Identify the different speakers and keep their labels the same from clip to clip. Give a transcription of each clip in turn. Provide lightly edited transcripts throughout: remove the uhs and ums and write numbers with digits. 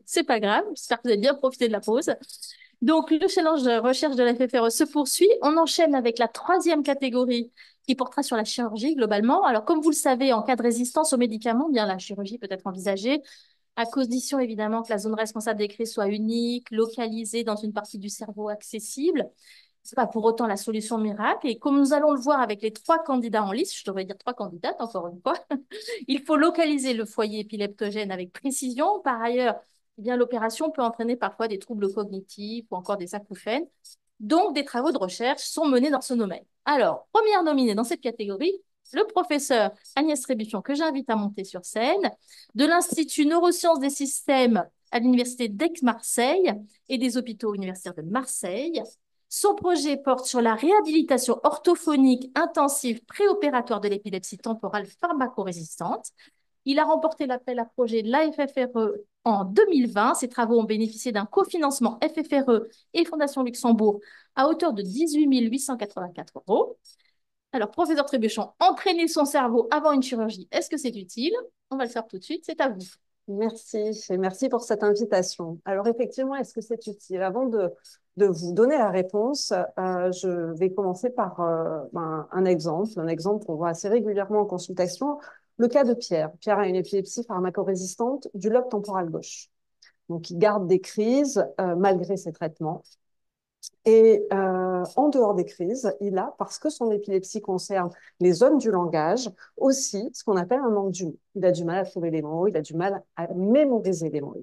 Speaker 1: C'est pas grave, j'espère que vous avez bien profité de la pause. Donc, le challenge de recherche de la FFRE se poursuit. On enchaîne avec la troisième catégorie qui portera sur la chirurgie globalement. Alors, comme vous le savez, en cas de résistance aux médicaments, bien la chirurgie peut être envisagée, à condition évidemment que la zone responsable des crises soit unique, localisée dans une partie du cerveau accessible. C'est pas pour autant la solution miracle. Et comme nous allons le voir avec les trois candidats en liste, je devrais dire trois candidates encore une fois, il faut localiser le foyer épileptogène avec précision. Par ailleurs, eh bien, l'opération peut entraîner parfois des troubles cognitifs ou encore des acouphènes. Donc, des travaux de recherche sont menés dans ce domaine. Alors, première nominée dans cette catégorie, le professeur Agnès Trébuchon, que j'invite à monter sur scène, de l'Institut Neurosciences des systèmes à l'Université d'Aix-Marseille et des hôpitaux universitaires de Marseille. Son projet porte sur la réhabilitation orthophonique intensive préopératoire de l'épilepsie temporale pharmacorésistante. Il a remporté l'appel à projet de l'AFFRE en 2020. Ses travaux ont bénéficié d'un cofinancement FFRE et Fondation Luxembourg à hauteur de 18 884 euros. Alors, professeur Trébuchon, entraîner son cerveau avant une chirurgie, est-ce que c'est utile? On va le faire tout de suite, c'est à vous.
Speaker 2: Merci, et merci pour cette invitation. Alors effectivement, est-ce que c'est utile? Avant de vous donner la réponse, je vais commencer par un exemple qu'on voit assez régulièrement en consultation, le cas de Pierre. Pierre a une épilepsie pharmacorésistante du lobe temporal gauche. Donc, il garde des crises malgré ses traitements. Et en dehors des crises, il a, parce que son épilepsie concerne les zones du langage, aussi ce qu'on appelle un manque d'humour. Il a du mal à trouver les mots, il a du mal à mémoriser les mots.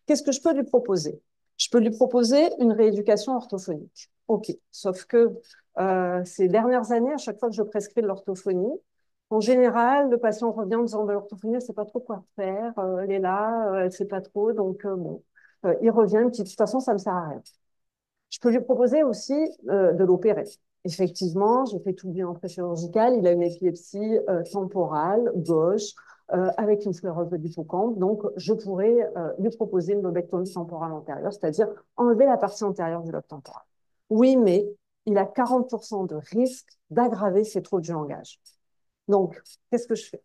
Speaker 2: Qu'est-ce que je peux lui proposer? Je peux lui proposer une rééducation orthophonique. OK, sauf que ces dernières années, à chaque fois que je prescris de l'orthophonie, en général, le patient revient en disant, l'orthophonie, elle ne sait pas trop quoi faire, elle est là, elle ne sait pas trop, donc bon, il revient, il me dit, de toute façon, ça ne me sert à rien. Je peux lui proposer aussi de l'opérer. Effectivement, j'ai fait tout le bilan préchirurgical. Il a une épilepsie temporale, gauche, avec une sclérose de l'hippocampe. Donc, je pourrais lui proposer une lobectomie temporale antérieure, c'est-à-dire enlever la partie antérieure du lobe temporal. Oui, mais il a 40% de risque d'aggraver ses troubles du langage. Donc, qu'est-ce que je fais?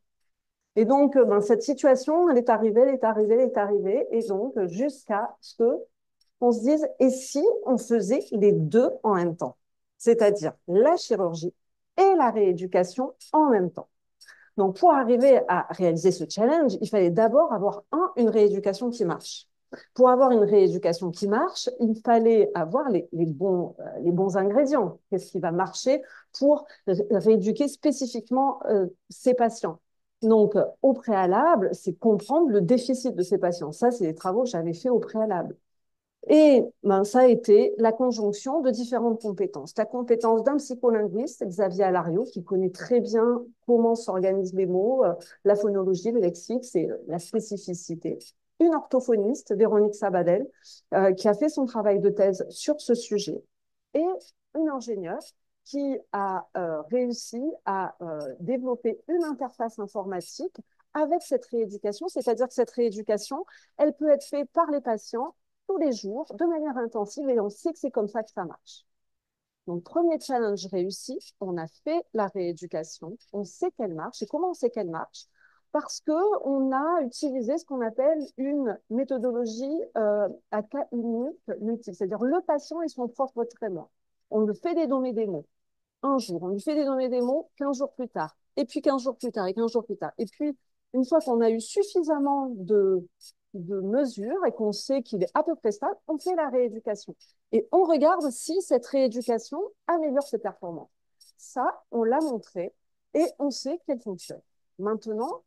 Speaker 2: Et donc, cette situation, elle est arrivée, elle est arrivée, elle est arrivée. Et donc, jusqu'à ce que on se dise, et si on faisait les deux en même temps? C'est-à-dire la chirurgie et la rééducation en même temps. Donc, pour arriver à réaliser ce challenge, il fallait d'abord avoir, une rééducation qui marche. Pour avoir une rééducation qui marche, il fallait avoir les bons ingrédients. Qu'est-ce qui va marcher pour rééduquer spécifiquement ces patients? Donc, au préalable, c'est comprendre le déficit de ces patients. Ça, c'est les travaux que j'avais fait au préalable. Et ça a été la conjonction de différentes compétences. La compétence d'un psycholinguiste, Xavier Alario, qui connaît très bien comment s'organisent les mots, la phonologie, le lexique, c'est la spécificité. Une orthophoniste, Véronique Sabadell, qui a fait son travail de thèse sur ce sujet. Et une ingénieure qui a réussi à développer une interface informatique avec cette rééducation, c'est-à-dire que cette rééducation, elle peut être faite par les patients tous les jours, de manière intensive, et on sait que c'est comme ça que ça marche. Donc, premier challenge réussi, on a fait la rééducation, on sait qu'elle marche. Et comment on sait qu'elle marche? Parce qu'on a utilisé ce qu'on appelle une méthodologie à cas unique multiple, c'est-à-dire le patient et son propre traitement. On lui fait dénommer des mots un jour, on lui fait dénommer des mots 15 jours plus tard, et puis 15 jours plus tard, et 15 jours plus tard. Et puis, une fois qu'on a eu suffisamment de mesures et qu'on sait qu'il est à peu près stable, on fait la rééducation. Et on regarde si cette rééducation améliore ses performances. Ça, on l'a montré et on sait qu'elle fonctionne. Maintenant,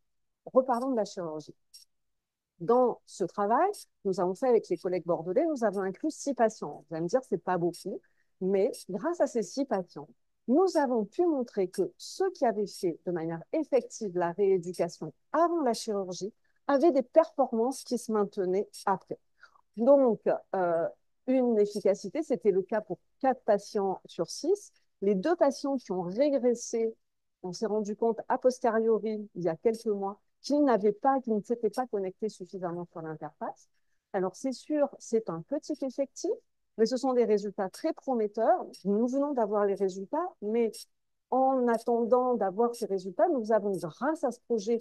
Speaker 2: reparlons de la chirurgie. Dans ce travail, nous avons fait avec les collègues bordelais, nous avons inclus 6 patients. Vous allez me dire, c'est pas beaucoup, mais grâce à ces 6 patients, nous avons pu montrer que ceux qui avaient fait de manière effective la rééducation avant la chirurgie avaient des performances qui se maintenaient après. Donc, une efficacité, c'était le cas pour 4 patients sur 6. Les 2 patients qui ont régressé, on s'est rendu compte a posteriori, il y a quelques mois, qu'ils qui ne s'étaient pas connectés suffisamment sur l'interface. Alors, c'est sûr, c'est un petit effectif, mais ce sont des résultats très prometteurs. Nous venons d'avoir les résultats, mais en attendant d'avoir ces résultats, nous avons, grâce à ce projet,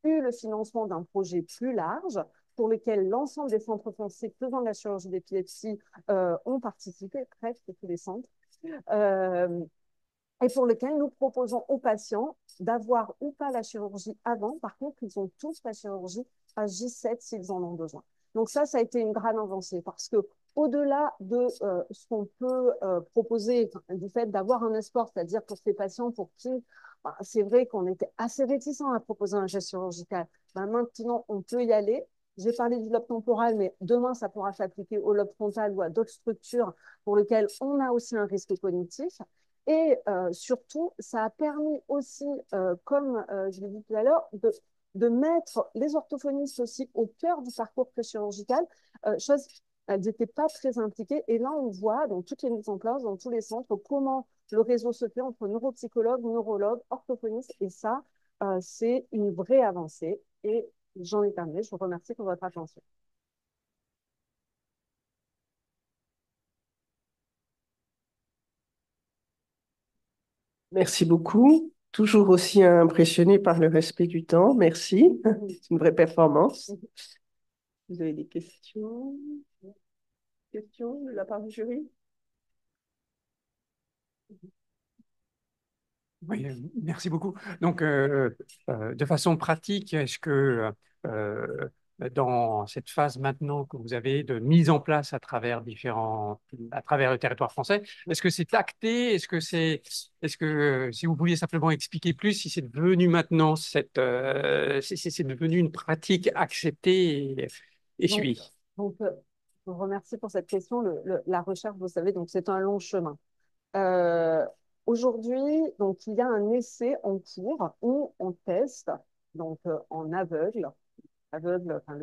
Speaker 2: eu le financement d'un projet plus large pour lequel l'ensemble des centres français faisant de la chirurgie d'épilepsie ont participé, presque tous les centres, et pour lequel nous proposons aux patients d'avoir ou pas la chirurgie avant. Par contre, ils ont tous la chirurgie à J7 s'ils en ont besoin. Donc ça a été une grande avancée parce que au-delà de ce qu'on peut proposer du fait d'avoir un espoir, c'est-à-dire pour ces patients pour qui c'est vrai qu'on était assez réticents à proposer un geste chirurgical, maintenant on peut y aller. J'ai parlé du lobe temporal, mais demain ça pourra s'appliquer au lobe frontal ou à d'autres structures pour lesquelles on a aussi un risque cognitif. Et surtout, ça a permis aussi, comme je l'ai dit tout à l'heure, de mettre les orthophonistes aussi au cœur du parcours préchirurgical, chose elles n'étaient pas très impliquées. Et là, on voit dans toutes les mises en place, dans tous les centres, comment le réseau se fait entre neuropsychologues, neurologues, orthophonistes. Et ça, c'est une vraie avancée. Et j'en ai terminé. Je vous remercie pour votre attention.
Speaker 3: Merci beaucoup. Toujours aussi impressionné par le respect du temps. Merci. C'est une vraie performance. Vous avez des questions? Questions de la part du jury?
Speaker 4: Oui, merci beaucoup. Donc, de façon pratique, est-ce que dans cette phase maintenant que vous avez de mise en place à travers le territoire français, est-ce que c'est acté? Est-ce que si vous pouviez simplement expliquer plus si c'est devenu maintenant c'est devenu une pratique acceptée et
Speaker 2: Donc,
Speaker 4: suivie?
Speaker 2: je vous remercie pour cette question. La recherche, vous savez, donc c'est un long chemin. Euh, Aujourd'hui, donc il y a un essai en cours où on teste donc en aveugle, enfin,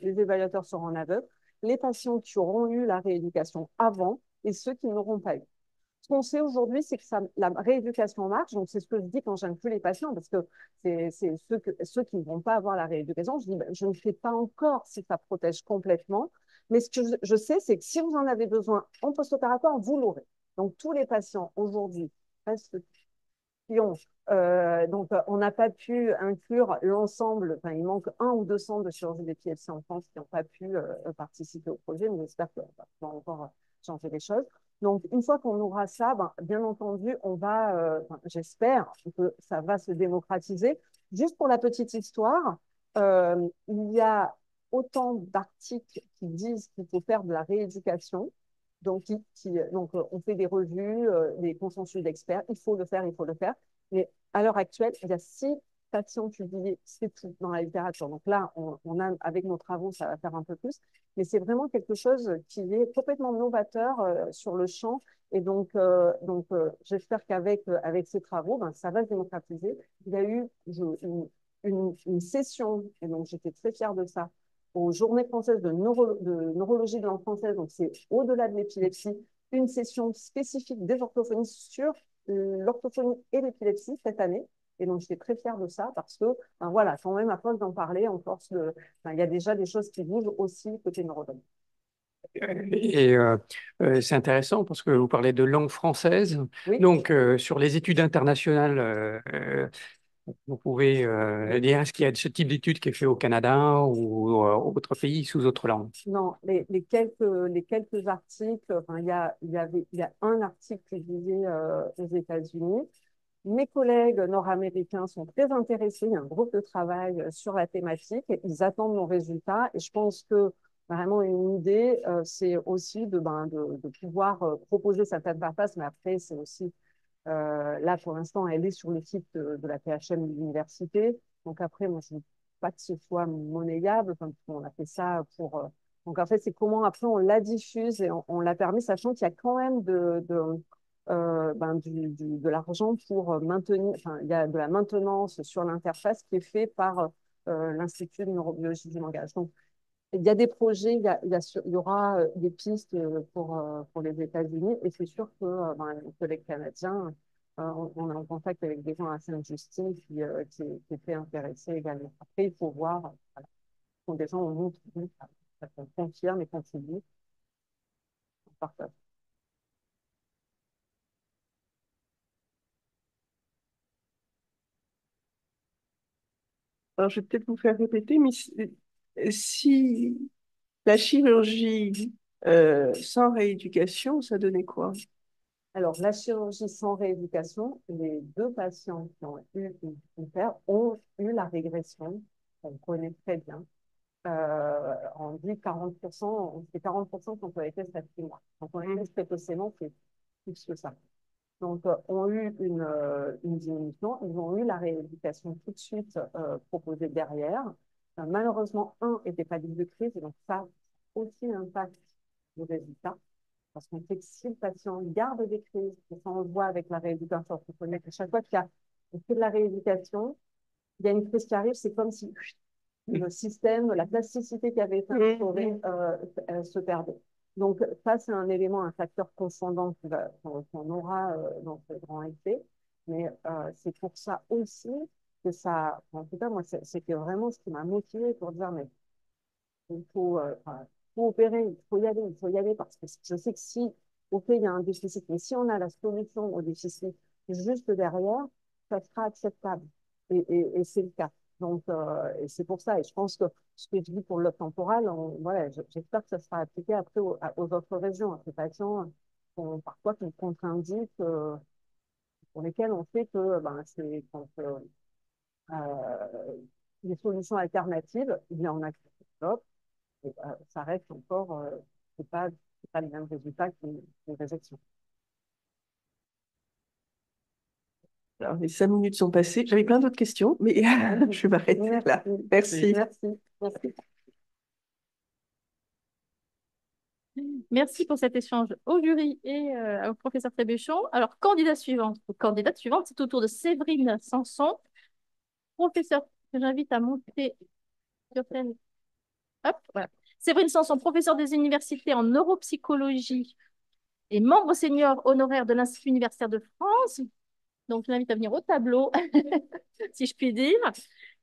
Speaker 2: les évaluateurs seront en aveugle, les patients qui auront eu la rééducation avant et ceux qui n'auront pas eu. Ce qu'on sait aujourd'hui, c'est que la rééducation marche. Donc, c'est ce que je dis quand j'inclus les patients, parce que c'est ceux qui ne vont pas avoir la rééducation. Je dis, ben, je ne sais pas encore si ça protège complètement. Mais ce que je sais, c'est que si vous en avez besoin en post-opératoire, vous l'aurez. Donc, tous les patients aujourd'hui, presque qui ont. On n'a pas pu inclure l'ensemble. Enfin, il manque un ou deux centres de chirurgie d'épilepsie en France qui n'ont pas pu participer au projet, mais j'espère qu'on va encore changer les choses. Donc, une fois qu'on aura ça, ben, bien entendu, j'espère que ça va se démocratiser. Juste pour la petite histoire, il y a autant d'articles qui disent qu'il faut faire de la rééducation. On fait des revues, des consensus d'experts. Il faut le faire, il faut le faire. Mais à l'heure actuelle, il y a 6 patients publiés, c'est tout dans la littérature. Donc là, avec nos travaux, ça va faire un peu plus. Mais c'est vraiment quelque chose qui est complètement novateur sur le champ. Et j'espère avec ces travaux, ben, ça va se démocratiser. Il y a eu une session, et donc j'étais très fière de ça, aux Journées françaises de neurologie de langue française, donc c'est au-delà de l'épilepsie, une session spécifique des orthophonistes sur l'orthophonie et l'épilepsie cette année. Et donc, j'étais très fière de ça parce que, ben voilà, quand même, à force d'en parler, il y a déjà des choses qui bougent aussi côté neurologue.
Speaker 4: Et c'est intéressant parce que vous parlez de langue française.
Speaker 2: Oui.
Speaker 4: Donc, sur les études internationales, vous pouvez dire est-ce qu'il y a ce type d'études qui est fait au Canada ou autre pays sous autre langue?
Speaker 2: Non, les quelques articles, enfin, il y a un article publié aux États-Unis. Mes collègues nord-américains sont très intéressés. Il y a un groupe de travail sur la thématique. Et ils attendent nos résultats. Et je pense que vraiment une idée, c'est aussi de pouvoir proposer cette interface. Mais après, c'est aussi, là, pour l'instant, elle est sur le site de la PHM de l'université. Donc après, moi, je ne veux pas que ce soit monnayable. Enfin, on a fait ça pour... donc en fait, c'est comment après on la diffuse et on l'a permis, sachant qu'il y a quand même de l'argent pour maintenir, enfin, il y a de la maintenance sur l'interface qui est fait par l'Institut de neurobiologie du langage. Donc, il y a des projets, il y aura des pistes pour les États-Unis et c'est sûr que les collègues canadiens, on est en contact avec des gens à Sainte-Justine qui étaient intéressés également. Après, il faut voir, voilà, ce sont des gens où ça confirme et contribue. On partage.
Speaker 3: Alors, je vais peut-être vous faire répéter, mais Si la chirurgie sans rééducation, ça donnait quoi?
Speaker 2: Alors, la chirurgie sans rééducation, les deux patients qui ont eu une faire ont eu la régression, on connaît très bien. On dit 40%, c'est 40% qui ont été faits 6 mois. Donc, on est précocement, c'est plus que ça. Donc, ont eu une diminution. Ils ont eu la rééducation tout de suite proposée derrière. Malheureusement, un n'était pas libre de crise, et donc ça a aussi impact le résultat. Parce qu'on sait que si le patient garde des crises, et ça on le voit avec la rééducation, on connaît que chaque fois qu'on fait de la rééducation, il y a une crise qui arrive, c'est comme si le système, la plasticité qui avait été instaurée se perdait. Donc, ça, c'est un élément, un facteur confondant qu'on aura dans ce grand essai. Mais c'est pour ça aussi que ça, en tout cas, moi, c'était vraiment ce qui m'a motivée pour dire, mais il faut opérer, il faut y aller, parce que je sais que si, ok, il y a un déficit, mais si on a la solution au déficit juste derrière, ça sera acceptable. Et c'est le cas. Donc, et c'est pour ça, et je pense que ce que je dis pour le temporal, voilà, j'espère que ça sera appliqué après aux autres régions, à ces patients parfois qui contre-indiquent, pour lesquels on sait que ben, c'est des solutions alternatives, il y en a qui se développent, et, ça reste encore, c'est pas le même résultat qu'une réjection.
Speaker 3: Alors, les 5 minutes sont passées. J'avais plein d'autres questions, mais je vais m'arrêter là. Merci.
Speaker 2: Merci. Merci.
Speaker 1: Merci pour cet échange au jury et au professeur Trébuchon. Alors, candidate suivante, c'est au tour de Séverine Sanson, professeur que j'invite à monter sur scène. Hop, voilà. Séverine Sanson, professeur des universités en neuropsychologie et membre senior honoraire de l'Institut universitaire de France. Donc, je l'invite à venir au tableau, si je puis dire.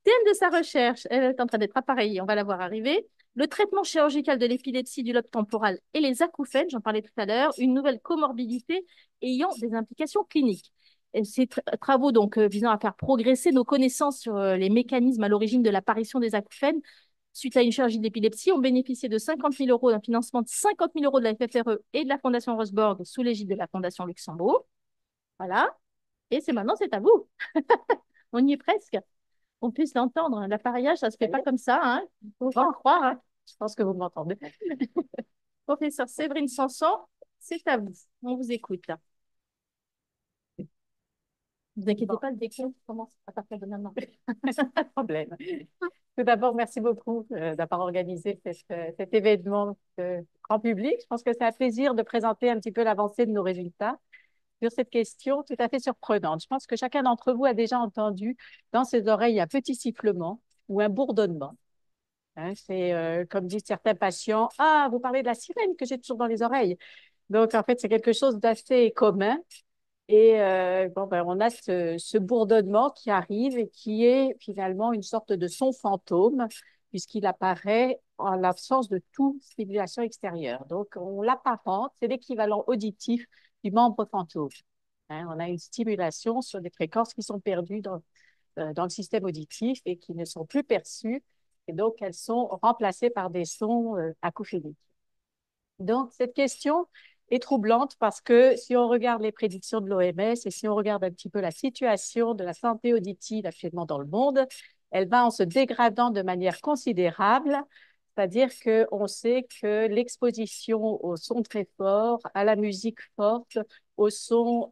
Speaker 1: Thème de sa recherche, elle est en train d'être appareillée, on va la voir arriver. Le traitement chirurgical de l'épilepsie du lobe temporal et les acouphènes, j'en parlais tout à l'heure, une nouvelle comorbidité ayant des implications cliniques. Et ces travaux donc visant à faire progresser nos connaissances sur les mécanismes à l'origine de l'apparition des acouphènes suite à une chirurgie d'épilepsie ont bénéficié de 50 000 euros, d'un financement de 50 000 euros de la FFRE et de la Fondation Rosborg sous l'égide de la Fondation Luxembourg. Voilà. Et maintenant, c'est à vous. On y est presque. On puisse l'entendre. L'appareillage, ça ne se fait pas comme ça. Hein. Il faut pas en croire. Hein. Je pense que vous m'entendez. Professeur Séverine Sanson, c'est à vous. On vous écoute. Ne vous inquiétez pas, le décompte commence à partir de maintenant.
Speaker 5: Pas de problème. Tout d'abord, merci beaucoup d'avoir organisé cet événement grand public. Je pense que c'est un plaisir de présenter un petit peu l'avancée de nos résultats sur cette question tout à fait surprenante. Je pense que chacun d'entre vous a déjà entendu dans ses oreilles un petit sifflement ou un bourdonnement. Hein, c'est comme disent certains patients, « Ah, vous parlez de la sirène que j'ai toujours dans les oreilles. » Donc, en fait, c'est quelque chose d'assez commun. Et on a ce bourdonnement qui arrive et qui est finalement une sorte de son fantôme, puisqu'il apparaît en l'absence de toute stimulation extérieure. Donc, on l'apparente, c'est l'équivalent auditif du membre fantôme. Hein, on a une stimulation sur des fréquences qui sont perdues dans le système auditif et qui ne sont plus perçues, et donc elles sont remplacées par des sons acouphoniques. Donc, cette question est troublante parce que si on regarde les prédictions de l'OMS et si on regarde un petit peu la situation de la santé auditive actuellement dans le monde, elle va en se dégradant de manière considérable, c'est-à-dire qu'on sait que l'exposition au son très fort, à la musique forte, au son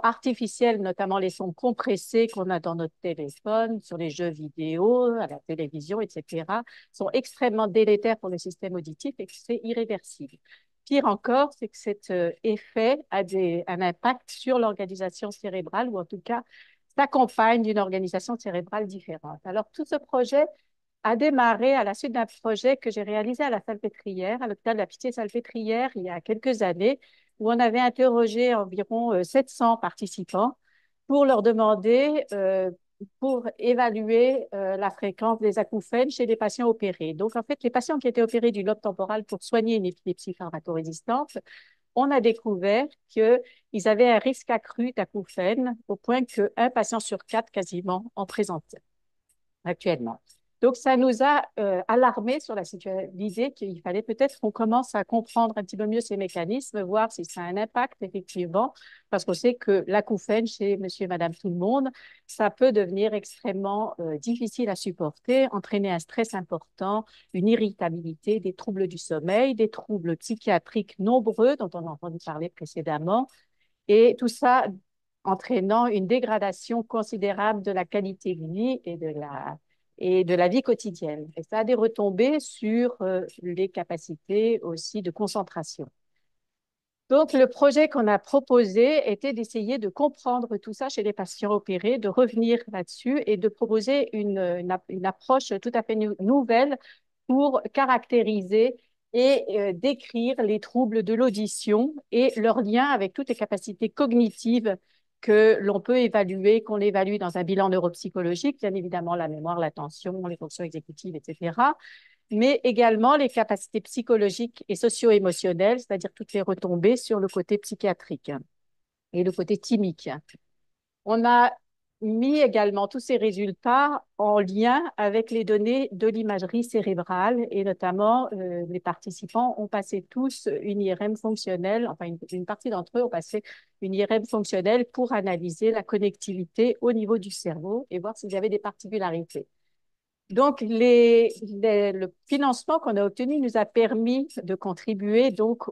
Speaker 5: artificiels, notamment les sons compressés qu'on a dans notre téléphone, sur les jeux vidéo, à la télévision, etc., sont extrêmement délétères pour le système auditif et que c'est irréversible. Pire encore, c'est que cet effet a un impact sur l'organisation cérébrale, ou en tout cas s'accompagne d'une organisation cérébrale différente. Alors, tout ce projet a démarré à la suite d'un projet que j'ai réalisé à la Salpêtrière, à l'hôpital de la Pitié-Salpêtrière, il y a quelques années, où on avait interrogé environ 700 participants pour leur demander, pour évaluer la fréquence des acouphènes chez les patients opérés. Donc, en fait, les patients qui étaient opérés du lobe temporal pour soigner une épilepsie pharmacorésistante, on a découvert qu'ils avaient un risque accru d'acouphènes au point qu'un patient sur 4 quasiment en présentait actuellement. Donc, ça nous a alarmés sur l'idée qu'il fallait peut-être qu'on commence à comprendre un petit peu mieux ces mécanismes, voir si ça a un impact effectivement, parce qu'on sait que l'acouphène chez monsieur et madame tout le monde, ça peut devenir extrêmement difficile à supporter, entraîner un stress important, une irritabilité, des troubles du sommeil, des troubles psychiatriques nombreux dont on a entendu parler précédemment, et tout ça entraînant une dégradation considérable de la qualité de vie et de la vie quotidienne. Et ça a des retombées sur les capacités aussi de concentration. Donc, le projet qu'on a proposé était d'essayer de comprendre tout ça chez les patients opérés, de revenir là-dessus et de proposer une approche tout à fait nouvelle pour caractériser et décrire les troubles de l'audition et leur lien avec toutes les capacités cognitives que l'on peut évaluer, qu'on évalue dans un bilan neuropsychologique, bien évidemment la mémoire, l'attention, les fonctions exécutives, etc., mais également les capacités psychologiques et socio-émotionnelles, c'est-à-dire toutes les retombées sur le côté psychiatrique et le côté thymique. On a mis également tous ces résultats en lien avec les données de l'imagerie cérébrale et notamment les participants ont passé tous une IRM fonctionnelle, enfin une partie d'entre eux ont passé une IRM fonctionnelle pour analyser la connectivité au niveau du cerveau et voir s'il y avait des particularités. Donc, le financement qu'on a obtenu nous a permis de contribuer donc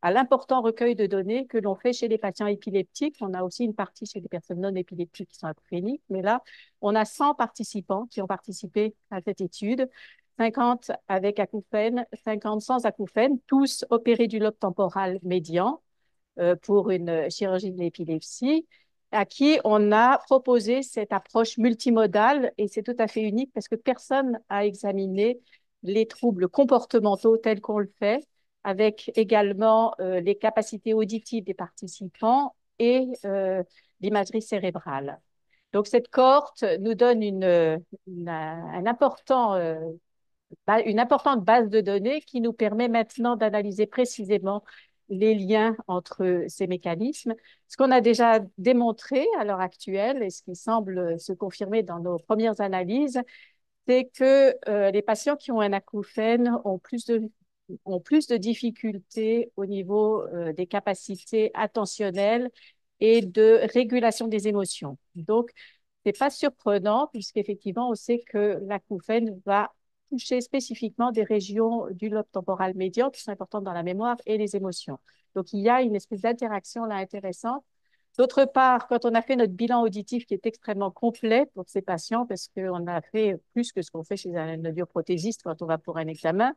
Speaker 5: à l'important recueil de données que l'on fait chez les patients épileptiques. On a aussi une partie chez les personnes non épileptiques qui sont acouphéniques, mais là, on a 100 participants qui ont participé à cette étude, 50 avec acouphènes, 50 sans acouphènes, tous opérés du lobe temporal médian pour une chirurgie de l'épilepsie, à qui on a proposé cette approche multimodale et c'est tout à fait unique parce que personne n'a examiné les troubles comportementaux tels qu'on le fait, avec également les capacités auditives des participants et l'imagerie cérébrale. Donc, cette cohorte nous donne une importante base de données qui nous permet maintenant d'analyser précisément les liens entre ces mécanismes. Ce qu'on a déjà démontré à l'heure actuelle et ce qui semble se confirmer dans nos premières analyses, c'est que les patients qui ont un acouphène ont plus de difficultés au niveau des capacités attentionnelles et de régulation des émotions. Donc, ce n'est pas surprenant puisqu'effectivement, on sait que l'acouphène va toucher spécifiquement des régions du lobe temporal médian qui sont importantes dans la mémoire et les émotions. Donc, il y a une espèce d'interaction là intéressante. D'autre part, quand on a fait notre bilan auditif qui est extrêmement complet pour ces patients, parce qu'on a fait plus que ce qu'on fait chez un audioprothésiste quand on va pour un examen,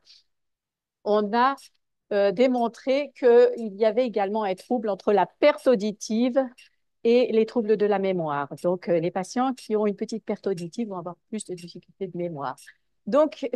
Speaker 5: on a démontré qu'il y avait également un trouble entre la perte auditive et les troubles de la mémoire. Donc, les patients qui ont une petite perte auditive vont avoir plus de difficultés de mémoire. Donc,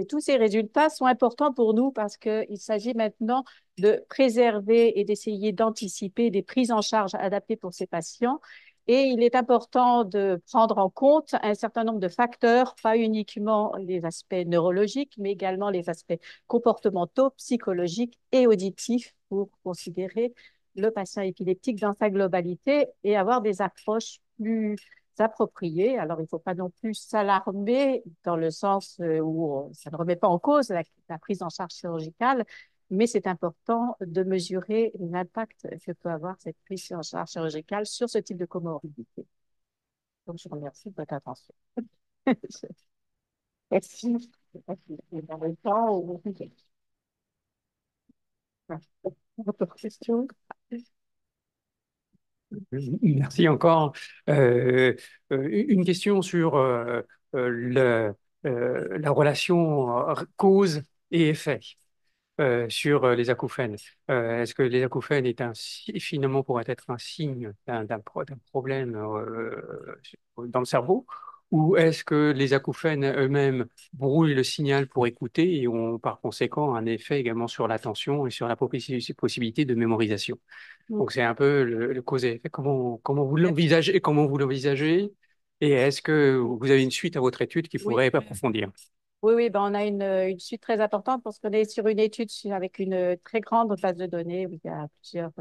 Speaker 5: tous ces résultats sont importants pour nous parce qu'il s'agit maintenant de préserver et d'essayer d'anticiper des prises en charge adaptées pour ces patients. Et il est important de prendre en compte un certain nombre de facteurs, pas uniquement les aspects neurologiques, mais également les aspects comportementaux, psychologiques et auditifs pour considérer le patient épileptique dans sa globalité et avoir des approches plus appropriées. Alors, il ne faut pas non plus s'alarmer dans le sens où ça ne remet pas en cause la prise en charge chirurgicale, mais c'est important de mesurer l'impact que peut avoir cette prise en charge chirurgicale sur ce type de comorbidité. Donc, je vous remercie de votre attention. Merci. Dans le temps, votre question.
Speaker 4: Merci encore. Une question sur la relation cause et effet sur les acouphènes. Est-ce que les acouphènes finalement pourraient être un signe d'un problème dans le cerveau? Ou est-ce que les acouphènes eux-mêmes brouillent le signal pour écouter et ont par conséquent un effet également sur l'attention et sur la possibilité de mémorisation? Donc c'est un peu le cause et effet. Comment vous l'envisagez? Comment vous l'envisagez? Et est-ce que vous avez une suite à votre étude qui pourrait approfondir?
Speaker 5: Oui, ben on a une suite très importante parce qu'on est sur une étude avec une très grande base de données où il y a plusieurs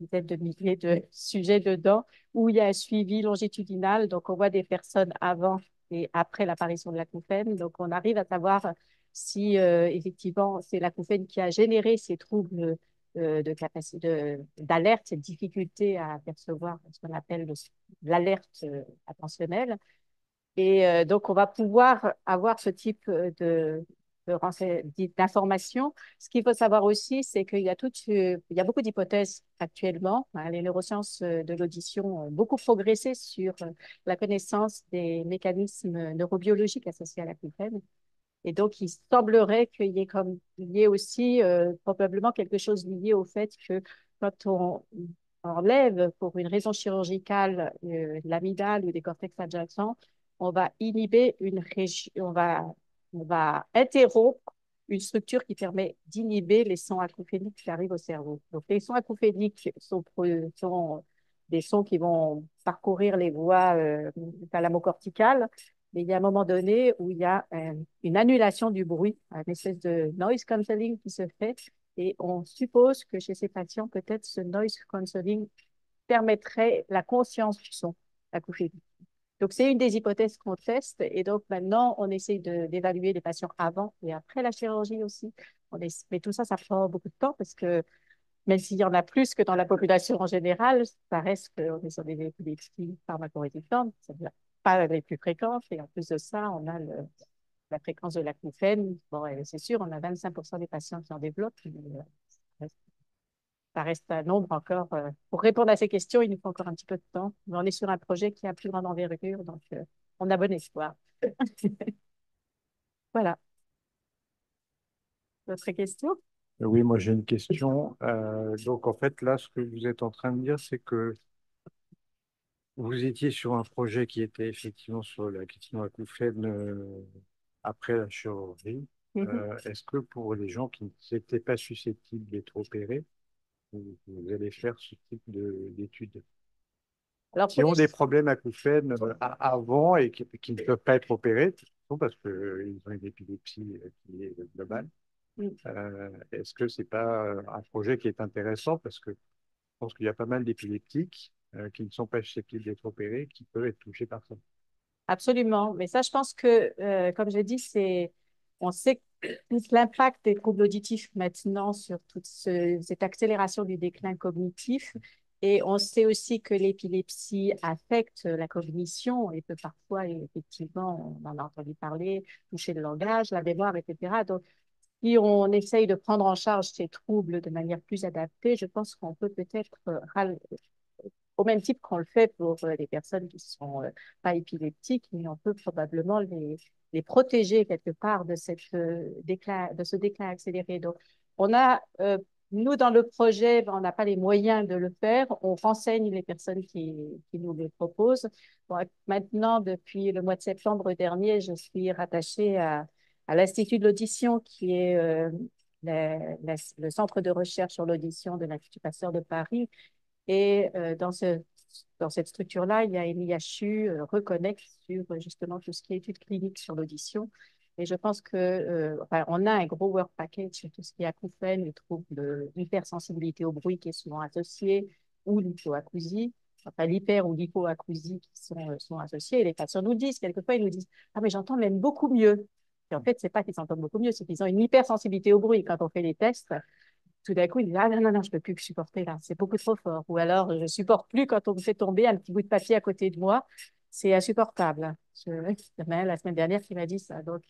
Speaker 5: dizaines de milliers de sujets dedans, où il y a un suivi longitudinal. Donc, on voit des personnes avant et après l'apparition de l'acouphène. Donc, on arrive à savoir si effectivement c'est l'acouphène qui a généré ces troubles de capacité d'alerte, cette difficulté à percevoir ce qu'on appelle l'alerte attentionnelle. Et donc, on va pouvoir avoir ce type d'informations. Ce qu'il faut savoir aussi, c'est qu'il y a il y a beaucoup d'hypothèses actuellement. Hein. Les neurosciences de l'audition ont beaucoup progressé sur la connaissance des mécanismes neurobiologiques associés à l'acouphène. Et donc, il semblerait il y ait aussi probablement quelque chose lié au fait que quand on enlève pour une raison chirurgicale l'amygdale ou des cortex adjacents, on va inhiber on va interrompre une structure qui permet d'inhiber les sons acouphéniques qui arrivent au cerveau. Donc, les sons acouphéniques sont des sons qui vont parcourir les voies thalamocorticales, mais il y a un moment donné où il y a une annulation du bruit, une espèce de noise cancelling qui se fait. Et on suppose que chez ces patients, peut-être ce noise cancelling permettrait la conscience du son acouphénique. Donc, c'est une des hypothèses qu'on teste. Et donc, maintenant, on essaie d'évaluer les patients avant et après la chirurgie aussi. Mais tout ça, ça prend beaucoup de temps parce que même s'il y en a plus que dans la population en général, ça reste qu'on est sur des épilepsies pharmacorésistantes, c'est-à-dire pas les plus fréquentes. Et en plus de ça, on a la fréquence de l'acouphène. Bon, c'est sûr, on a 25% des patients qui en développent, mais ça reste un nombre encore. Pour répondre à ces questions, il nous faut encore un petit peu de temps. Mais on est sur un projet qui a plus grande envergure, donc on a bon espoir. Voilà. D'autres questions?
Speaker 6: Oui, moi j'ai une question. Donc en fait, là, ce que vous êtes en train de dire, c'est que vous étiez sur un projet qui était effectivement sur la question acouphène après la chirurgie.
Speaker 5: Mhm.
Speaker 6: Est-ce que pour les gens qui n'étaient pas susceptibles d'être opérés, vous allez faire ce type d'études?
Speaker 5: Alors,
Speaker 6: Qui ont des problèmes acouphènes avant et qui ne peuvent pas être opérés, tout simplement parce qu'ils ont une épilepsie qui est globale. Est-ce que c'est pas un projet qui est intéressant parce que je pense qu'il y a pas mal d'épileptiques qui ne sont pas susceptibles d'être opérés, qui peuvent être touchés par ça.
Speaker 5: absolument. Mais ça, je pense que, comme j'ai dit, on sait l'impact des troubles auditifs maintenant sur toute cette accélération du déclin cognitif. Et on sait aussi que l'épilepsie affecte la cognition et peut parfois, effectivement, on en a entendu parler, toucher le langage, la mémoire, etc. Donc, si on essaye de prendre en charge ces troubles de manière plus adaptée, je pense qu'on peut peut-être au même type qu'on le fait pour les personnes qui ne sont pas épileptiques, mais on peut probablement les protéger quelque part de de ce déclin accéléré. Donc, on a, nous, dans le projet, ben, on n'a pas les moyens de le faire. On renseigne les personnes qui nous le proposent. Bon, maintenant, depuis le mois de septembre dernier, je suis rattachée à l'Institut de l'audition, qui est le centre de recherche sur l'audition de l'Institut Pasteur de Paris. Et dans cette structure-là, il y a une IHU Reconnect sur justement tout ce qui est études cliniques sur l'audition. Et je pense que enfin, on a un gros work package sur tout ce qui est acouphènes, les troubles d'hypersensibilité au bruit qui est souvent associé, ou l'hypoacousie, enfin l'hyper ou l'hypoacousie qui sont associés. Et les patients nous disent, quelquefois, ils nous disent, ah mais j'entends même beaucoup mieux. Et en fait, c'est pas qu'ils entendent beaucoup mieux, c'est qu'ils ont une hypersensibilité au bruit. Quand on fait les tests, tout d'un coup, il dit, ah non, non, non, je ne peux plus supporter là, c'est beaucoup trop fort. Ou alors, je ne supporte plus quand on me fait tomber un petit bout de papier à côté de moi, c'est insupportable. La semaine dernière, qui m'a dit ça. Donc,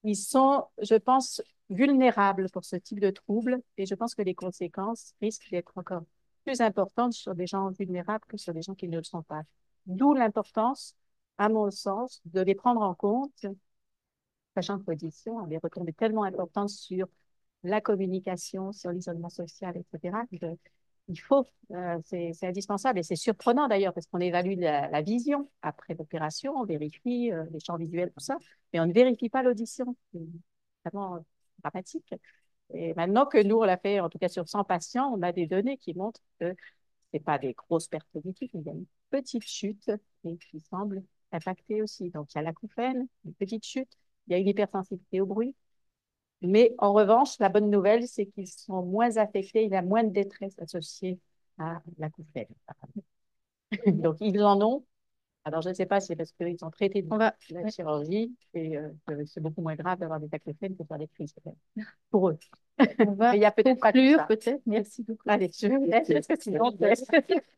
Speaker 5: ils sont, je pense, vulnérables pour ce type de trouble et je pense que les conséquences risquent d'être encore plus importantes sur des gens vulnérables que sur des gens qui ne le sont pas. D'où l'importance, à mon sens, de les prendre en compte, sachant que l'audition a des retombées tellement importantes sur la communication, sur l'isolement social, etc. Il faut, c'est indispensable et c'est surprenant d'ailleurs parce qu'on évalue la vision après l'opération, on vérifie les champs visuels, tout ça, mais on ne vérifie pas l'audition. C'est vraiment dramatique. Et maintenant que nous, on l'a fait, en tout cas sur 100 patients, on a des données qui montrent que ce n'est pas des grosses pertes cognitives, mais il y a une petite chute et qui semble impacter aussi. Donc, il y a l'acouphène, une petite chute, il y a une hypersensibilité au bruit, mais en revanche, la bonne nouvelle, c'est qu'ils sont moins affectés, il y a moins de détresse associée à l'acouphène. Donc, ils en ont, Alors, je ne sais pas si c'est parce qu'ils sont traités de
Speaker 1: On va,
Speaker 5: la chirurgie et que c'est beaucoup moins grave d'avoir des acouphènes que faire des crises, peut-être, pour eux.
Speaker 1: on va
Speaker 5: Mais il y a peut-être pas tout
Speaker 1: conclure,
Speaker 5: ça.
Speaker 1: peut-être. Merci beaucoup.
Speaker 5: Allez, je vous laisse parce que sinon, on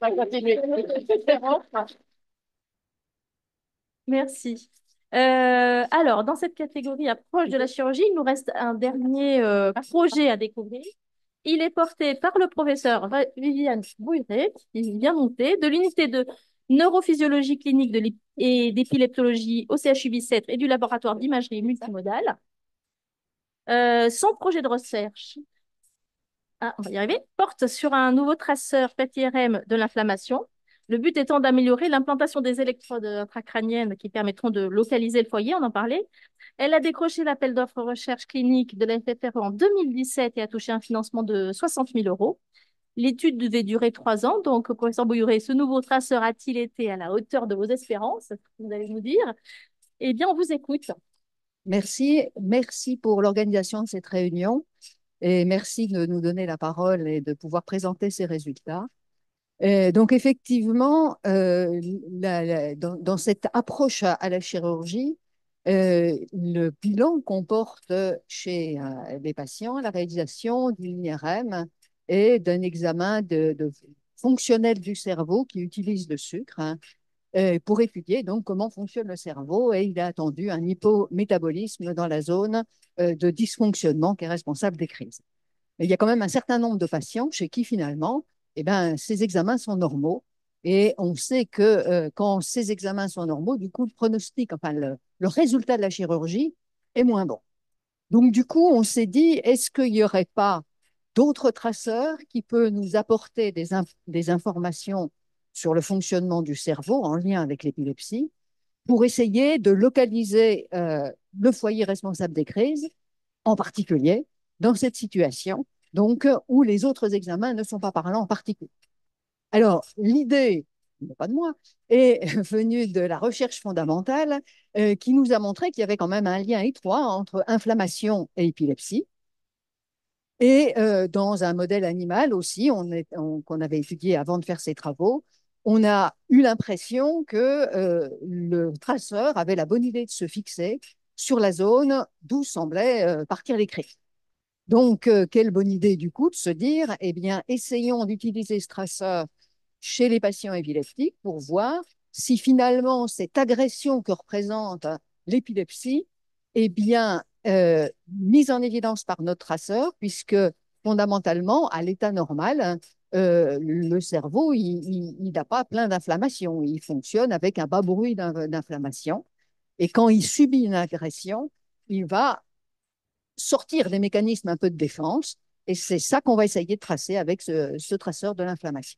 Speaker 5: va continuer.
Speaker 1: Merci. Alors, dans cette catégorie approche de la chirurgie, il nous reste un dernier projet à découvrir. Il est porté par le professeur Viviane Bouiret, qui vient monter, de l'unité de neurophysiologie clinique et d'épileptologie au CHU Bicêtre et du laboratoire d'imagerie multimodale. Son projet de recherche, on va y arriver, porte sur un nouveau traceur PET-IRM de l'inflammation. Le but étant d'améliorer l'implantation des électrodes intracrâniennes qui permettront de localiser le foyer, on en parlait. Elle a décroché l'appel d'offres recherche clinique de la FFRE en 2017 et a touché un financement de 60 000 euros. L'étude devait durer 3 ans. Donc, professeur Bouillouret, ce nouveau traceur a-t-il été à la hauteur de vos espérances? Vous allez nous dire. Eh bien, on vous écoute.
Speaker 7: Merci pour l'organisation de cette réunion et merci de nous donner la parole et de pouvoir présenter ces résultats. Donc effectivement, dans cette approche à la chirurgie, le bilan comporte chez les patients la réalisation d'une IRM et d'un examen de fonctionnel du cerveau qui utilise le sucre, hein, pour étudier donc comment fonctionne le cerveau, et il a attendu un hypométabolisme dans la zone de dysfonctionnement qui est responsable des crises. Mais il y a quand même un certain nombre de patients chez qui finalement, eh ben, ces examens sont normaux, et on sait que quand ces examens sont normaux, du coup, le pronostic, enfin le résultat de la chirurgie est moins bon. Donc du coup, on s'est dit, est-ce qu'il n'y aurait pas d'autres traceurs qui peuvent nous apporter des informations sur le fonctionnement du cerveau en lien avec l'épilepsie pour essayer de localiser le foyer responsable des crises, en particulier dans cette situation, donc où les autres examens ne sont pas parlants en particulier. Alors, l'idée, pas de moi, est venue de la recherche fondamentale qui nous a montré qu'il y avait quand même un lien étroit entre inflammation et épilepsie. Et dans un modèle animal aussi, qu'on avait étudié avant de faire ces travaux, on a eu l'impression que le traceur avait la bonne idée de se fixer sur la zone d'où semblaient partir les cris. Donc, quelle bonne idée du coup de se dire, eh bien, essayons d'utiliser ce traceur chez les patients épileptiques pour voir si finalement cette agression que représente l'épilepsie est bien mise en évidence par notre traceur, puisque fondamentalement, à l'état normal, le cerveau, il n'a pas plein d'inflammation, il fonctionne avec un bas bruit d'inflammation. Et quand il subit une agression, il va sortir des mécanismes un peu de défense, et c'est ça qu'on va essayer de tracer avec ce traceur de l'inflammation.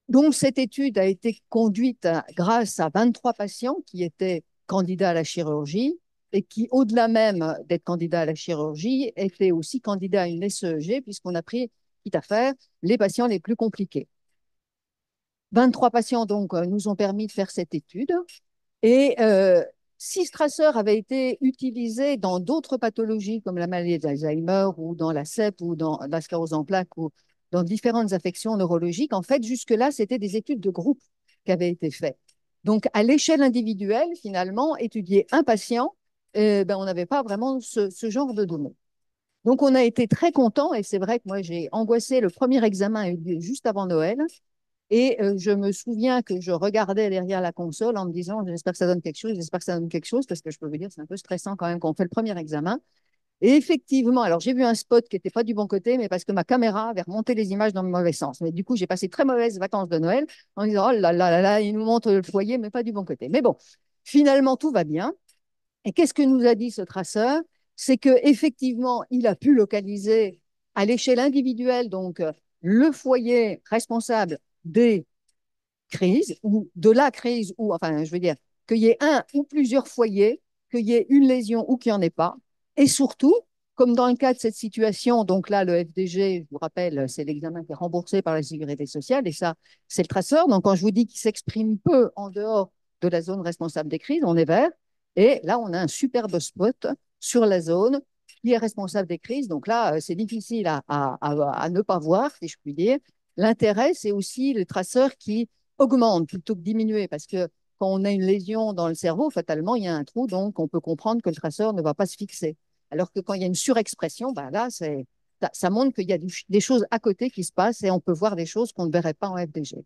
Speaker 7: Donc, cette étude a été conduite grâce à 23 patients qui étaient candidats à la chirurgie et qui, au-delà même d'être candidats à la chirurgie, étaient aussi candidats à une SEEG, puisqu'on a pris, quitte à faire, les patients les plus compliqués. 23 patients, donc, nous ont permis de faire cette étude. Et 6 traceurs avaient été utilisés dans d'autres pathologies, comme la maladie d'Alzheimer, ou dans la CEP, ou dans la sclérose en plaques, ou dans différentes affections neurologiques. En fait, jusque-là, c'était des études de groupe qui avaient été faites. Donc, à l'échelle individuelle, finalement, étudier un patient, ben, on n'avait pas vraiment ce genre de données. Donc, on a été très contents, et c'est vrai que moi, j'ai angoissé. Le premier examen a eu lieu juste avant Noël. Et je me souviens que je regardais derrière la console en me disant, j'espère que ça donne quelque chose, j'espère que ça donne quelque chose, parce que je peux vous dire, c'est un peu stressant quand même quand on fait le premier examen. Et effectivement, alors j'ai vu un spot qui n'était pas du bon côté, mais parce que ma caméra avait remonté les images dans le mauvais sens. Mais du coup, j'ai passé très mauvaises vacances de Noël en disant, oh là là là là, il nous montre le foyer, mais pas du bon côté. Mais bon, finalement, tout va bien. Et qu'est-ce que nous a dit ce traceur? C'est qu'effectivement, il a pu localiser à l'échelle individuelle, donc le foyer responsable des crises, ou de la crise, ou enfin, je veux dire, qu'il y ait un ou plusieurs foyers, qu'il y ait une lésion ou qu'il n'y en ait pas. Et surtout, comme dans le cas de cette situation, donc là, le FDG, je vous rappelle, c'est l'examen qui est remboursé par la sécurité sociale, et ça, c'est le traceur. Donc, quand je vous dis qu'il s'exprime peu en dehors de la zone responsable des crises, on est vert. Et là, on a un superbe spot sur la zone qui est responsable des crises. Donc là, c'est difficile à ne pas voir, si je puis dire. L'intérêt, c'est aussi le traceur qui augmente plutôt que diminuer, parce que quand on a une lésion dans le cerveau, fatalement, il y a un trou, donc on peut comprendre que le traceur ne va pas se fixer. Alors que quand il y a une surexpression, ben là, ça montre qu'il y a des choses à côté qui se passent et on peut voir des choses qu'on ne verrait pas en FDG.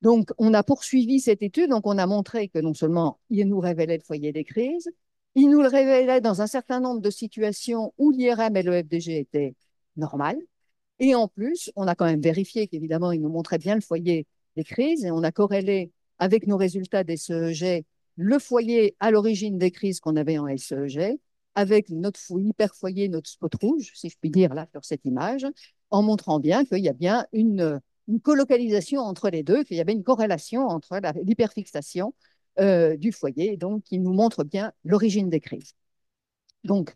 Speaker 7: Donc, on a poursuivi cette étude, donc on a montré que non seulement il nous révélait le foyer des crises, il nous le révélait dans un certain nombre de situations où l'IRM et le FDG étaient normales, et en plus, on a quand même vérifié qu'évidemment, il nous montrait bien le foyer des crises et on a corrélé avec nos résultats des SEEG le foyer à l'origine des crises qu'on avait en SEEG avec notre hyperfoyer, notre spot rouge, si je puis dire là sur cette image, en montrant bien qu'il y a bien une colocalisation entre les deux, qu'il y avait une corrélation entre l'hyperfixation du foyer, donc qui nous montre bien l'origine des crises. Donc,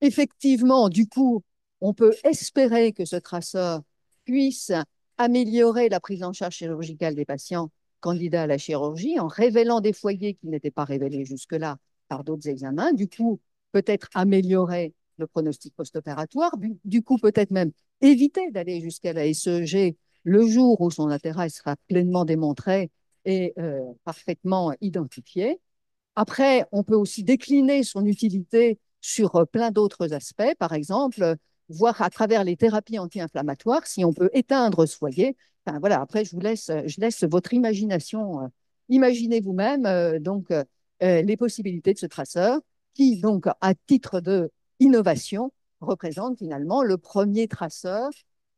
Speaker 7: effectivement, du coup, on peut espérer que ce traceur puisse améliorer la prise en charge chirurgicale des patients candidats à la chirurgie en révélant des foyers qui n'étaient pas révélés jusque-là par d'autres examens. Du coup, peut-être améliorer le pronostic post-opératoire. Du coup, peut-être même éviter d'aller jusqu'à la SEG le jour où son intérêt sera pleinement démontré et parfaitement identifié. Après, on peut aussi décliner son utilité sur plein d'autres aspects. Par exemple, voir à travers les thérapies anti-inflammatoires si on peut éteindre ce foyer. Enfin, voilà, après, je laisse votre imagination. Imaginez vous-même les possibilités de ce traceur qui, donc, à titre de innovation, représente finalement le premier traceur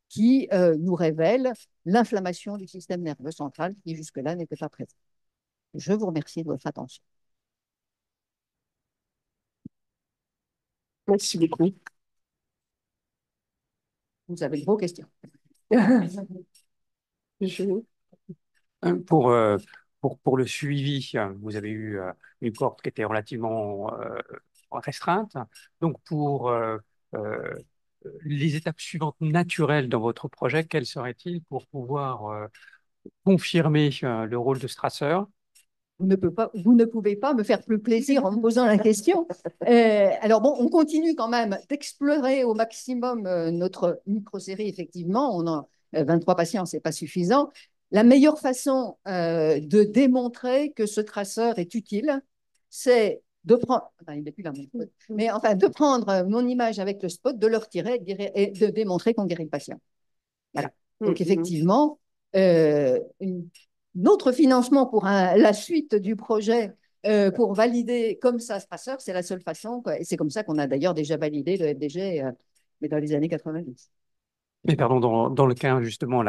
Speaker 7: qui nous révèle l'inflammation du système nerveux central qui jusque-là n'était pas présent. Je vous remercie de votre attention.
Speaker 3: Merci beaucoup.
Speaker 7: Vous avez de vos questions.
Speaker 3: Je-
Speaker 4: Euh, Pour, pour le suivi, vous avez eu une cohorte qui était relativement restreinte. Donc, pour les étapes suivantes naturelles dans votre projet, quelles seraient-ils pour pouvoir confirmer le rôle de Strasser?
Speaker 7: Vous ne pouvez pas me faire plus plaisir en me posant la question. Alors bon, on continue quand même d'explorer au maximum notre micro-série, effectivement. On a 23 patients, ce n'est pas suffisant. La meilleure façon de démontrer que ce traceur est utile, c'est de prendre, enfin, il n'est plus là, mais enfin, de prendre mon image avec le spot, de le retirer et de démontrer qu'on guérit le patient. Voilà. Donc effectivement, notre financement pour la suite du projet pour valider comme ça ce traceur, c'est la seule façon, quoi. Et c'est comme ça qu'on a d'ailleurs déjà validé le FDG, mais dans les années 90.
Speaker 4: Mais pardon, dans le cas justement,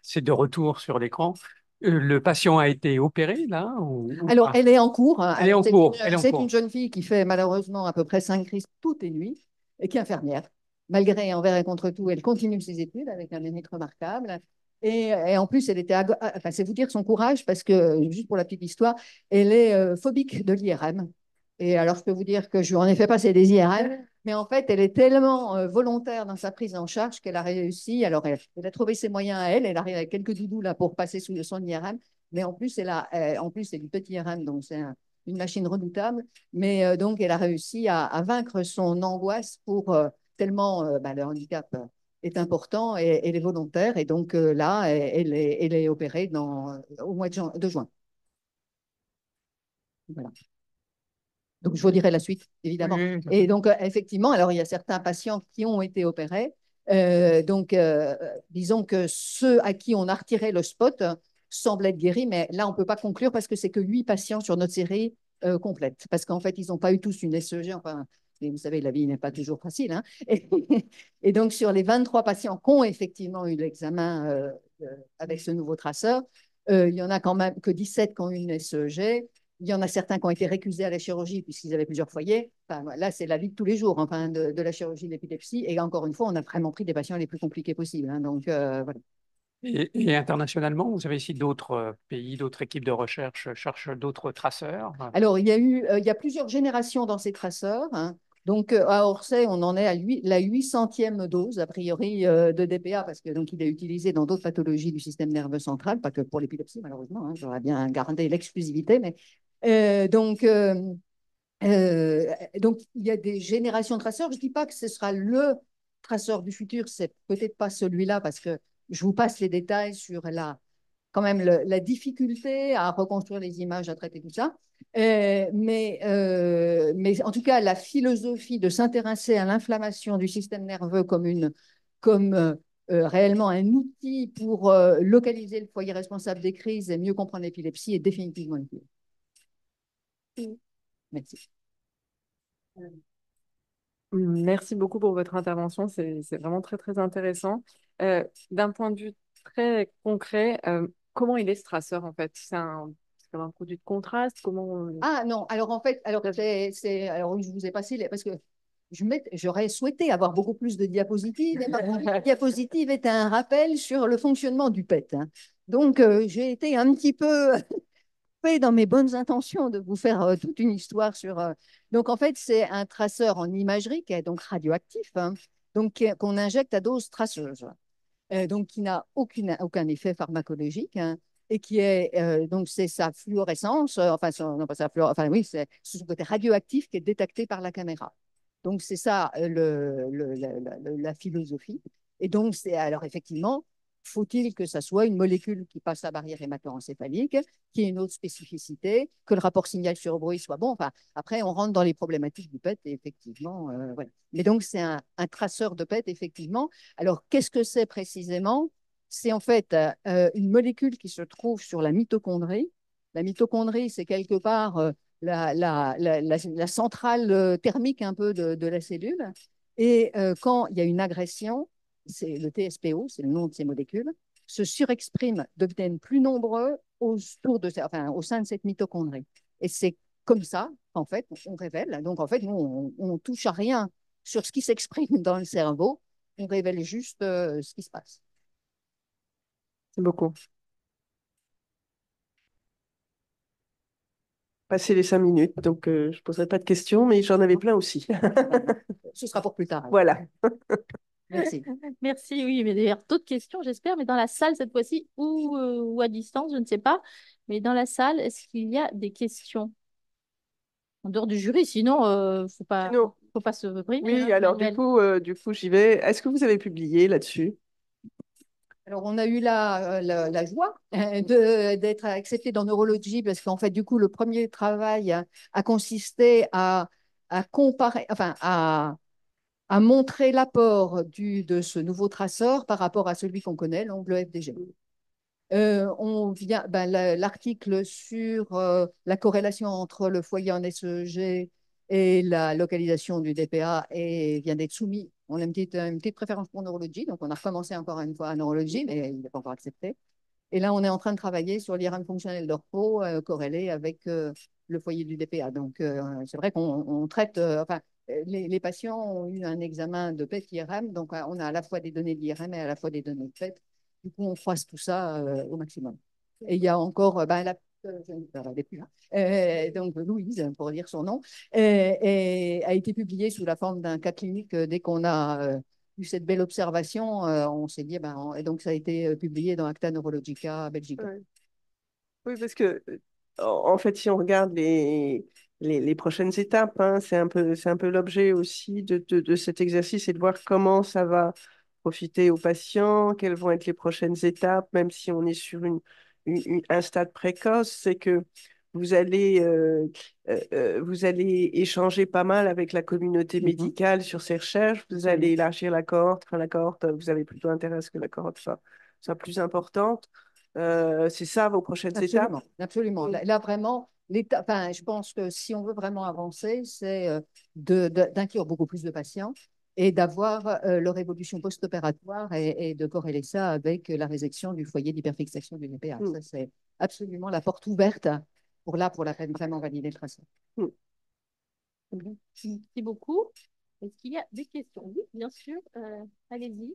Speaker 4: c'est de retour sur l'écran. Le patient a été opéré là ou
Speaker 7: Alors,
Speaker 4: pas?
Speaker 7: elle est en cours.
Speaker 4: Elle est en cours. Elle est en
Speaker 7: C'est
Speaker 4: cours.
Speaker 7: une jeune fille qui fait malheureusement à peu près 5 crises toutes les nuits et qui est infirmière. Malgré envers et contre tout, elle continue ses études avec un mérite remarquable. Et en plus, elle était, enfin, c'est vous dire son courage parce que, juste pour la petite histoire, elle est phobique de l'IRM. Et alors, je peux vous dire que je lui en ai fait passer des IRM, mais en fait, elle est tellement volontaire dans sa prise en charge qu'elle a réussi. Alors, elle a trouvé ses moyens à elle. Elle arrive avec quelques doudous là pour passer sous son IRM. Mais en plus, c'est du petit IRM, donc c'est une machine redoutable. Mais donc, elle a réussi à vaincre son angoisse pour tellement le handicap est important et elle est volontaire. Et donc là, elle est opérée au mois de juin. Voilà. Donc, je vous dirai la suite, évidemment.
Speaker 4: Oui,
Speaker 7: Et donc, effectivement, alors il y a certains patients qui ont été opérés. Disons que ceux à qui on a retiré le spot semblent être guéris, mais là, on ne peut pas conclure parce que c'est que 8 patients sur notre série complète. Parce qu'en fait, ils n'ont pas eu tous une SEG. Enfin, et vous savez, la vie n'est pas toujours facile. Hein. Et donc, sur les 23 patients qui ont effectivement eu l'examen avec ce nouveau traceur, il y en a quand même que 17 qui ont eu une SEG. Il y en a certains qui ont été récusés à la chirurgie puisqu'ils avaient plusieurs foyers. Enfin, là, c'est la vie de tous les jours enfin, de la chirurgie de l'épilepsie. Et encore une fois, on a vraiment pris des patients les plus compliqués possibles. Hein, donc, voilà.
Speaker 4: Et internationalement, vous avez ici d'autres pays, d'autres équipes de recherche cherchent d'autres traceurs.
Speaker 7: Alors, il y a plusieurs générations dans ces traceurs. Hein. Donc, à Orsay, on en est à la 800e dose, a priori, de DPA, parce que donc, il est utilisé dans d'autres pathologies du système nerveux central, pas que pour l'épilepsie, malheureusement. Hein, j'aurais bien gardé l'exclusivité, mais donc, il y a des générations de traceurs. Je ne dis pas que ce sera le traceur du futur, c'est peut-être pas celui-là, parce que je vous passe les détails sur quand même la difficulté à reconstruire les images, à traiter tout ça. Mais en tout cas, la philosophie de s'intéresser à l'inflammation du système nerveux comme réellement un outil pour localiser le foyer responsable des crises et mieux comprendre l'épilepsie est définitivement utile. Merci.
Speaker 8: Merci beaucoup pour votre intervention, c'est vraiment très très intéressant. D'un point de vue très concret, comment il est ce traceur en fait? C'est comme un produit de contraste?
Speaker 7: Ah non, alors en fait, alors oui, je vous ai passé parce que j'aurais souhaité avoir beaucoup plus de diapositives, et ma première diapositive était un rappel sur le fonctionnement du PET, hein. Donc j'ai été un petit peu dans mes bonnes intentions de vous faire toute une histoire sur. Donc, en fait, c'est un traceur en imagerie qui est donc radioactif, hein, donc qu'on injecte à dose traceuse, donc qui n'a aucun effet pharmacologique, hein, et qui est donc c'est sa fluorescence, non pas sa fluorescence, enfin oui, c'est son côté radioactif qui est détecté par la caméra. Donc, c'est ça la philosophie. Et donc, alors effectivement, faut-il que ça soit une molécule qui passe la barrière hémato-encéphalique, qui ait une autre spécificité, que le rapport signal sur bruit soit bon. Enfin, après, on rentre dans les problématiques du PET, et effectivement, voilà. Mais donc, c'est un traceur de PET, effectivement. Alors, qu'est-ce que c'est précisément? C'est en fait une molécule qui se trouve sur la mitochondrie. La mitochondrie, c'est quelque part la centrale thermique un peu de la cellule. Et quand il y a une agression, c'est le TSPO, c'est le nom de ces molécules, se surexpriment, deviennent plus nombreux au sein de cette mitochondrie. Et c'est comme ça, en fait, on révèle. Donc, en fait, nous, on touche à rien sur ce qui s'exprime dans le cerveau. On révèle juste ce qui se passe.
Speaker 3: C'est beaucoup. Passer les 5 minutes, donc je ne poserai pas de questions, mais j'en avais plein aussi.
Speaker 7: Ce sera pour plus tard.
Speaker 3: Voilà.
Speaker 7: Merci.
Speaker 1: Merci, oui, mais d'ailleurs, d'autres questions, j'espère, mais dans la salle cette fois-ci ou à distance, je ne sais pas. Mais dans la salle, est-ce qu'il y a des questions? En dehors du jury, sinon,
Speaker 3: Sinon,
Speaker 1: faut pas se priver,
Speaker 3: oui,
Speaker 1: hein,
Speaker 3: alors
Speaker 1: Manuel.
Speaker 3: du coup, j'y vais. Est-ce que vous avez publié là-dessus?
Speaker 7: Alors, on a eu la joie d'être accepté dans Neurology parce qu'en fait, du coup, le premier travail a consisté à comparer, enfin, à montrer l'apport de ce nouveau traceur par rapport à celui qu'on connaît, donc le FDG. L'article sur la corrélation entre le foyer en SEG et la localisation du DPA vient d'être soumis. On a une petite préférence pour Neurology, donc on a recommencé encore une fois à Neurology, mais il n'est pas encore accepté. Et là, on est en train de travailler sur l'IRM fonctionnel de repos corrélé avec le foyer du DPA. Donc, c'est vrai qu'on traite, les patients ont eu un examen de PET-IRM, donc on a à la fois des données d'IRM et à la fois des données de PET. Du coup, on croise tout ça au maximum. Et il y a encore, elle est plus là. Donc, Louise, pour dire son nom, a été publiée sous la forme d'un cas clinique dès qu'on a eu cette belle observation. On s'est dit, et donc ça a été publié dans Acta Neurologica Belgique.
Speaker 3: Ouais. Oui, parce que, en fait, si on regarde les prochaines étapes, hein, c'est un peu l'objet aussi de cet exercice et de voir comment ça va profiter aux patients, quelles vont être les prochaines étapes, même si on est sur un stade précoce, c'est que vous allez échanger pas mal avec la communauté médicale sur ces recherches, vous allez élargir la cohorte, vous avez plutôt intérêt à ce que la cohorte soit plus importante. C'est ça vos prochaines étapes?
Speaker 7: Absolument. Là, vraiment, je pense que si on veut vraiment avancer, c'est d'inclure beaucoup plus de patients et d'avoir leur évolution post-opératoire et de corréler ça avec la résection du foyer d'hyperfixation du DPA. Ça, c'est absolument la porte ouverte pour la peine vraiment valider le tracé.
Speaker 1: Merci beaucoup. Est-ce qu'il y a des questions? Oui, bien sûr. Allez-y.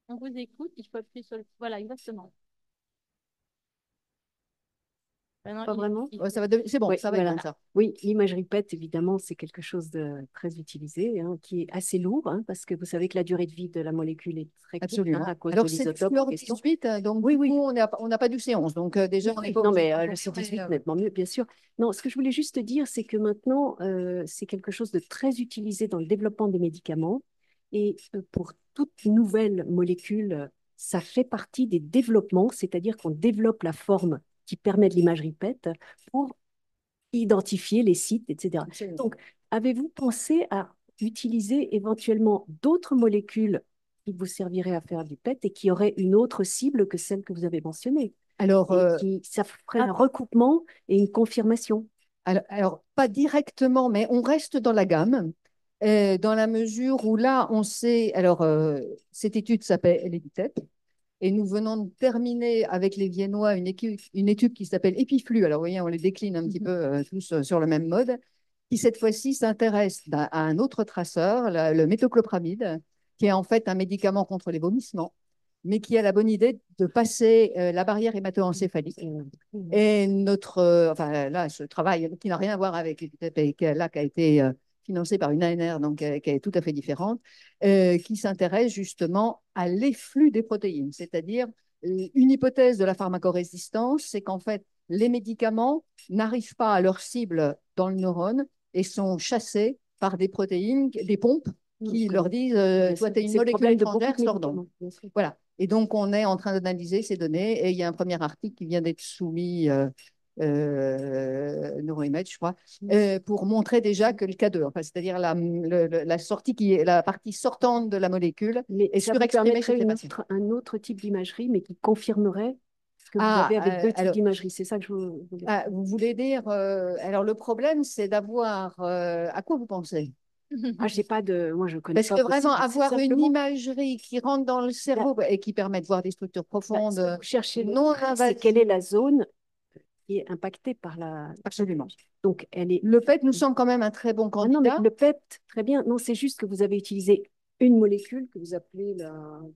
Speaker 1: On vous écoute. Il faut appuyer sur le... Voilà, exactement.
Speaker 9: Pas vraiment.
Speaker 7: C'est bon,
Speaker 9: Oui,
Speaker 7: ça va
Speaker 9: voilà.
Speaker 7: être comme ça.
Speaker 9: Oui, l'imagerie PET, évidemment, c'est quelque chose de très utilisé, hein, qui est assez lourd, hein, parce que vous savez que la durée de vie de la molécule est très courte, hein, à cause
Speaker 7: Alors,
Speaker 9: de
Speaker 7: c'est
Speaker 9: l'isotope
Speaker 7: fluor
Speaker 9: en question.
Speaker 7: 18, donc
Speaker 9: Oui,
Speaker 7: du coup, on n'a pas du C11. Donc, déjà, on est pas
Speaker 9: Non, mais
Speaker 7: obligé de
Speaker 9: le C18,
Speaker 7: confirmer,
Speaker 9: nettement mieux, bien sûr. Non, ce que je voulais juste dire, c'est que maintenant, c'est quelque chose de très utilisé dans le développement des médicaments. Et pour toute nouvelle molécule ça fait partie des développements, c'est-à-dire qu'on développe la forme qui permet de l'imagerie PET pour identifier les sites, etc. Donc, avez-vous pensé à utiliser éventuellement d'autres molécules qui vous serviraient à faire du PET et qui auraient une autre cible que celle que vous avez mentionnée?
Speaker 7: Alors,
Speaker 9: Ça ferait un recoupement et une confirmation.
Speaker 7: alors, pas directement, mais on reste dans la gamme, dans la mesure où là, on sait. Alors, cette étude s'appelle ELITEP, et nous venons de terminer avec les Viennois une étude qui s'appelle EpiFlu. Alors, vous voyez, on les décline un petit peu tous sur le même mode, qui cette fois-ci s'intéresse à un autre traceur, le méthoclopramide, qui est en fait un médicament contre les vomissements, mais qui a la bonne idée de passer la barrière hémato-encéphalique. Et enfin là, ce travail qui n'a rien à voir avec l'EpiTep et qui a été financé par une ANR, donc qui est tout à fait différente, qui s'intéresse justement à l'efflux des protéines. C'est-à-dire, une hypothèse de la pharmacorésistance, c'est qu'en fait, les médicaments n'arrivent pas à leur cible dans le neurone et sont chassés par des protéines, des pompes qui leur disent toi, tu es une molécule étrangère, sors donc. Voilà. Et donc, on est en train d'analyser ces données et il y a un premier article qui vient d'être soumis Neuroimage, je crois, pour montrer déjà que le K2, enfin, c'est-à-dire la sortie la partie sortante de la molécule est surexprimée chez les patients.
Speaker 9: Un autre type d'imagerie, mais qui confirmerait ce que vous avez avec deux types d'imagerie. C'est ça que je voulais dire.
Speaker 7: Vous voulez dire, alors le problème, c'est d'avoir, à quoi vous pensez?
Speaker 9: J'ai pas de, moi je connais
Speaker 7: Parce
Speaker 9: pas.
Speaker 7: que vraiment,
Speaker 9: possible,
Speaker 7: avoir une imagerie qui rentre dans le cerveau et qui permet de voir des structures profondes,
Speaker 9: vous cherchez
Speaker 7: non
Speaker 9: invasives. Quelle est la zone qui est impactée par la.
Speaker 7: Absolument.
Speaker 9: Donc, elle est.
Speaker 7: Le PET nous semble quand même un très bon candidat.
Speaker 9: Non, mais le PET, très bien. Non, c'est juste que vous avez utilisé une molécule que vous appelez je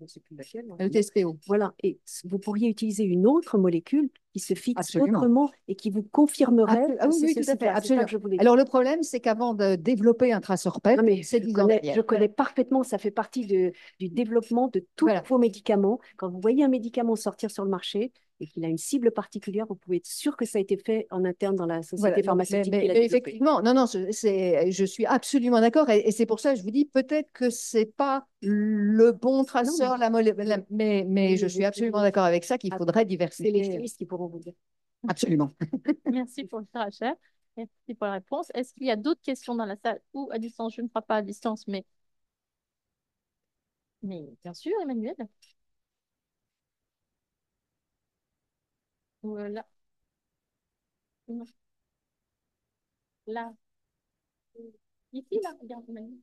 Speaker 9: ne sais plus laquelle.
Speaker 7: Le TSPO.
Speaker 9: Voilà. Et vous pourriez utiliser une autre molécule qui se fixe autrement et qui vous confirmerait.
Speaker 7: Oui, tout à fait. Absolument. Alors, le problème, c'est qu'avant de développer un traceur PET,
Speaker 9: je connais parfaitement, ça fait partie du développement de tous vos médicaments. Quand vous voyez un médicament sortir sur le marché et qu'il a une cible particulière, vous pouvez être sûr que ça a été fait en interne dans la société pharmaceutique.
Speaker 7: Mais effectivement, non, je suis absolument d'accord. Et c'est pour ça que je vous dis, peut-être que ce n'est pas le bon traceur, mais je suis absolument d'accord avec ça qu'il faudrait diversifier.
Speaker 9: C'est les chimistes qui pourront vous dire.
Speaker 7: Absolument.
Speaker 1: Merci pour le Rachel. Merci pour la réponse. Est-ce qu'il y a d'autres questions dans la salle ou à distance? Je ne crois pas à distance, mais bien sûr, Emmanuel. Voilà. Non. Là. Ici, là, regarde, Emmanuel.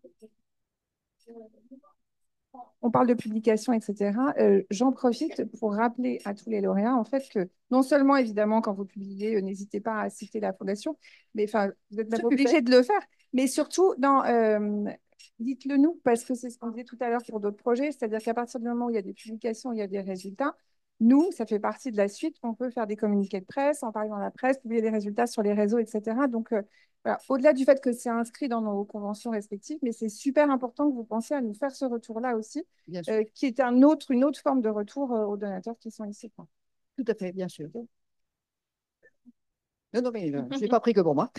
Speaker 10: On parle de publication, etc. J'en profite pour rappeler à tous les lauréats, en fait, que non seulement, évidemment, quand vous publiez, n'hésitez pas à citer la fondation, mais enfin, vous n'êtes même pas obligé de le faire, mais surtout, dites-le nous, parce que c'est ce qu'on disait tout à l'heure pour d'autres projets, c'est-à-dire qu'à partir du moment où il y a des publications, il y a des résultats, nous, ça fait partie de la suite, on peut faire des communiqués de presse, en parler dans la presse, publier des résultats sur les réseaux, etc. Donc, voilà. Au-delà du fait que c'est inscrit dans nos conventions respectives, mais c'est super important que vous pensiez à nous faire ce retour-là aussi, qui est une autre forme de retour aux donateurs qui sont ici. Quoi.
Speaker 7: Tout à fait, bien sûr. Non, mais je ne l'ai pas pris que pour moi.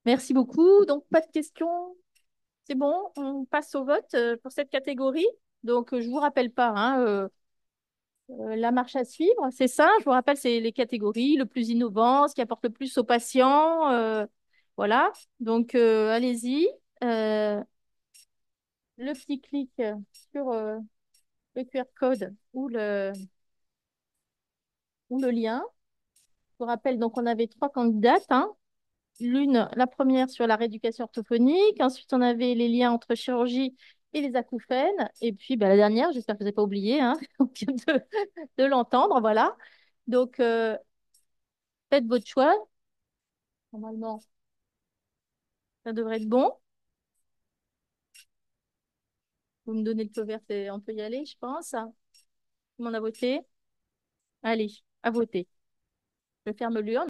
Speaker 1: Merci beaucoup. Donc, pas de questions. C'est bon, on passe au vote pour cette catégorie. Donc, je ne vous rappelle pas la marche à suivre. C'est ça, je vous rappelle, c'est les catégories, le plus innovant, ce qui apporte le plus aux patients. Voilà, donc allez-y. Le petit clic sur le QR code ou le lien. Je vous rappelle, donc on avait 3 candidates. La première sur la rééducation orthophonique. Ensuite, on avait les liens entre chirurgie et les acouphènes. Et puis, la dernière, j'espère que vous n'avez pas oublié, on vient de l'entendre, voilà. Donc, faites votre choix. Normalement, ça devrait être bon. Vous me donnez le feu vert, on peut y aller, je pense. Tout le monde a voté. Allez, à voter. Je ferme l'urne.